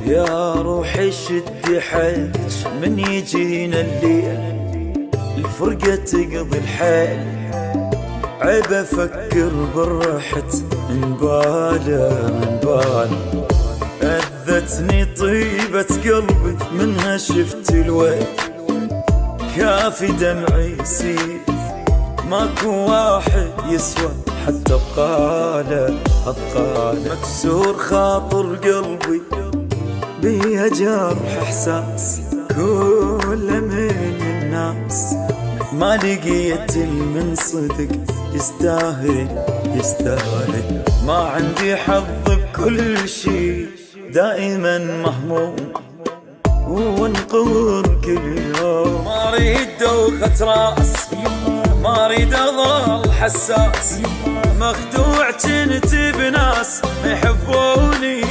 يا روحي شدي حيلك من يجينا الليل الفرقة تقضي الحيل، عيب افكر بالرحت من باله أذتني طيبة قلبي منها شفت الويل، كافي دمعي يسيل ماكو واحد يسوى حتى بقاله مكسور خاطر قلبي بيها جرح احساس كل من الناس، ما لقيت من صدق يستاهل ما عندي حظ بكل شي، دائما مهموم وانقهر كل يوم، ما اريد دوخة راس، ما اريد اظل حساس، مخدوع كنت بناس يحبوني